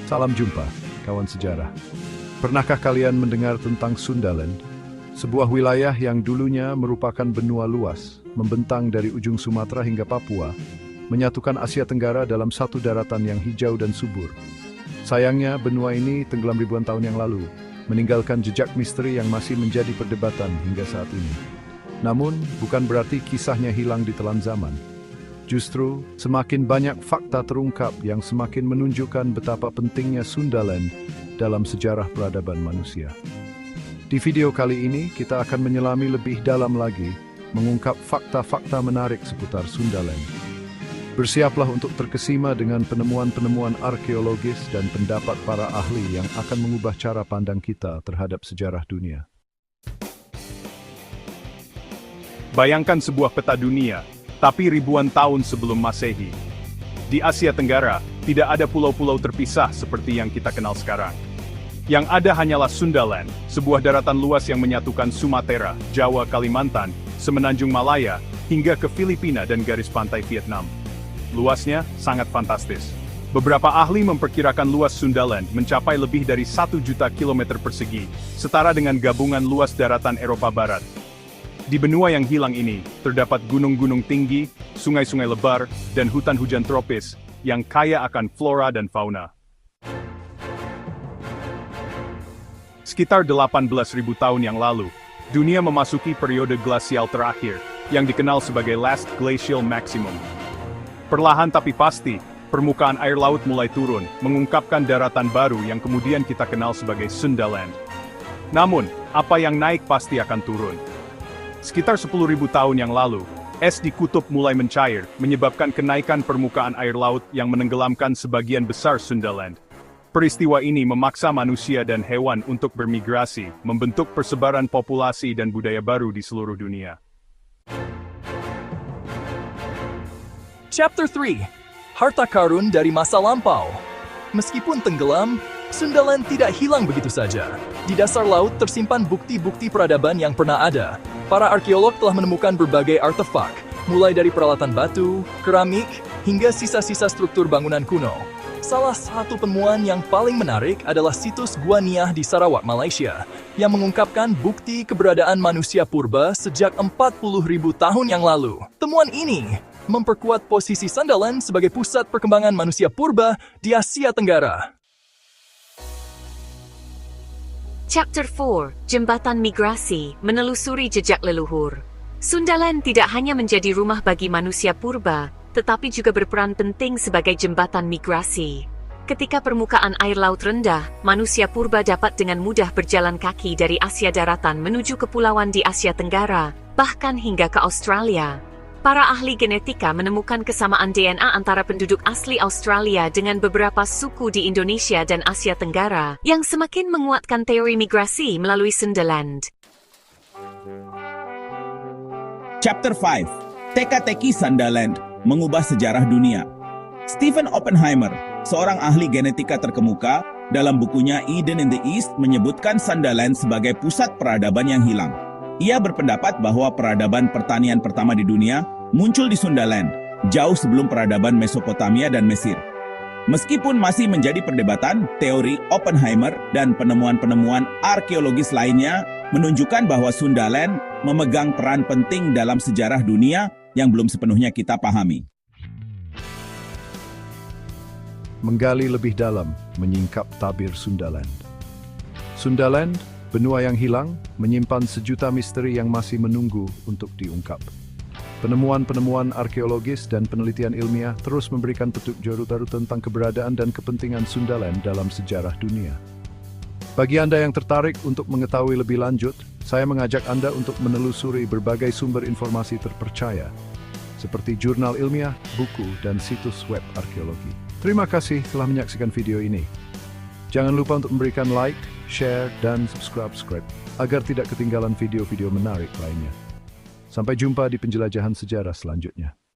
Salam jumpa, kawan sejarah. Pernahkah kalian mendengar tentang Sundaland? Sebuah wilayah yang dulunya merupakan benua luas, membentang dari ujung Sumatera hingga Papua, menyatukan Asia Tenggara dalam satu daratan yang hijau dan subur. Sayangnya, benua ini tenggelam ribuan tahun yang lalu, meninggalkan jejak misteri yang masih menjadi perdebatan hingga saat ini. Namun, bukan berarti kisahnya hilang di telan zaman. Justru, semakin banyak fakta terungkap yang semakin menunjukkan betapa pentingnya Sundaland dalam sejarah peradaban manusia. Di video kali ini, kita akan menyelami lebih dalam lagi, mengungkap fakta-fakta menarik seputar Sundaland. Bersiaplah untuk terkesima dengan penemuan-penemuan arkeologis dan pendapat para ahli yang akan mengubah cara pandang kita terhadap sejarah dunia. Bayangkan sebuah peta dunia, tapi ribuan tahun sebelum Masehi. Di Asia Tenggara, tidak ada pulau-pulau terpisah seperti yang kita kenal sekarang. Yang ada hanyalah Sundaland, sebuah daratan luas yang menyatukan Sumatera, Jawa, Kalimantan, Semenanjung Malaya, hingga ke Filipina dan garis pantai Vietnam. Luasnya sangat fantastis. Beberapa ahli memperkirakan luas Sundaland mencapai lebih dari 1 juta kilometer persegi, setara dengan gabungan luas daratan Eropa Barat. Di benua yang hilang ini, terdapat gunung-gunung tinggi, sungai-sungai lebar, dan hutan hujan tropis yang kaya akan flora dan fauna. Sekitar 18.000 tahun yang lalu, dunia memasuki periode glasial terakhir, yang dikenal sebagai Last Glacial Maximum. Perlahan tapi pasti, permukaan air laut mulai turun, mengungkapkan daratan baru yang kemudian kita kenal sebagai Sundaland. Namun, apa yang naik pasti akan turun. Sekitar 10.000 tahun yang lalu, es di kutub mulai mencair, menyebabkan kenaikan permukaan air laut yang menenggelamkan sebagian besar Sundaland. Peristiwa ini memaksa manusia dan hewan untuk bermigrasi, membentuk persebaran populasi dan budaya baru di seluruh dunia. Chapter 3. Harta karun dari masa lampau. Meskipun tenggelam, Sundaland tidak hilang begitu saja. Di dasar laut tersimpan bukti-bukti peradaban yang pernah ada. Para arkeolog telah menemukan berbagai artefak, mulai dari peralatan batu, keramik, hingga sisa-sisa struktur bangunan kuno. Salah satu penemuan yang paling menarik adalah situs Gua Niah di Sarawak, Malaysia, yang mengungkapkan bukti keberadaan manusia purba sejak 40.000 tahun yang lalu. Temuan ini memperkuat posisi Sundaland sebagai pusat perkembangan manusia purba di Asia Tenggara. Chapter 4, Jembatan Migrasi, Menelusuri Jejak Leluhur. Sundaland tidak hanya menjadi rumah bagi manusia purba, tetapi juga berperan penting sebagai jembatan migrasi. Ketika permukaan air laut rendah, manusia purba dapat dengan mudah berjalan kaki dari Asia daratan menuju kepulauan di Asia Tenggara, bahkan hingga ke Australia. Para ahli genetika menemukan kesamaan DNA antara penduduk asli Australia dengan beberapa suku di Indonesia dan Asia Tenggara, yang semakin menguatkan teori migrasi melalui Sundaland. Chapter 5. Teka-teki Sundaland mengubah sejarah dunia. Stephen Oppenheimer, seorang ahli genetika terkemuka, dalam bukunya Eden in the East menyebutkan Sundaland sebagai pusat peradaban yang hilang. Ia berpendapat bahwa peradaban pertanian pertama di dunia muncul di Sundaland, jauh sebelum peradaban Mesopotamia dan Mesir. Meskipun masih menjadi perdebatan, teori Oppenheimer dan penemuan-penemuan arkeologis lainnya menunjukkan bahwa Sundaland memegang peran penting dalam sejarah dunia yang belum sepenuhnya kita pahami. Menggali lebih dalam, menyingkap tabir Sundaland. Sundaland, benua yang hilang, menyimpan sejuta misteri yang masih menunggu untuk diungkap. Penemuan-penemuan arkeologis dan penelitian ilmiah terus memberikan petunjuk baru tentang keberadaan dan kepentingan Sundaland dalam sejarah dunia. Bagi Anda yang tertarik untuk mengetahui lebih lanjut, saya mengajak Anda untuk menelusuri berbagai sumber informasi terpercaya, seperti jurnal ilmiah, buku, dan situs web arkeologi. Terima kasih telah menyaksikan video ini. Jangan lupa untuk memberikan like, share, dan subscribe agar tidak ketinggalan video-video menarik lainnya. Sampai jumpa di penjelajahan sejarah selanjutnya.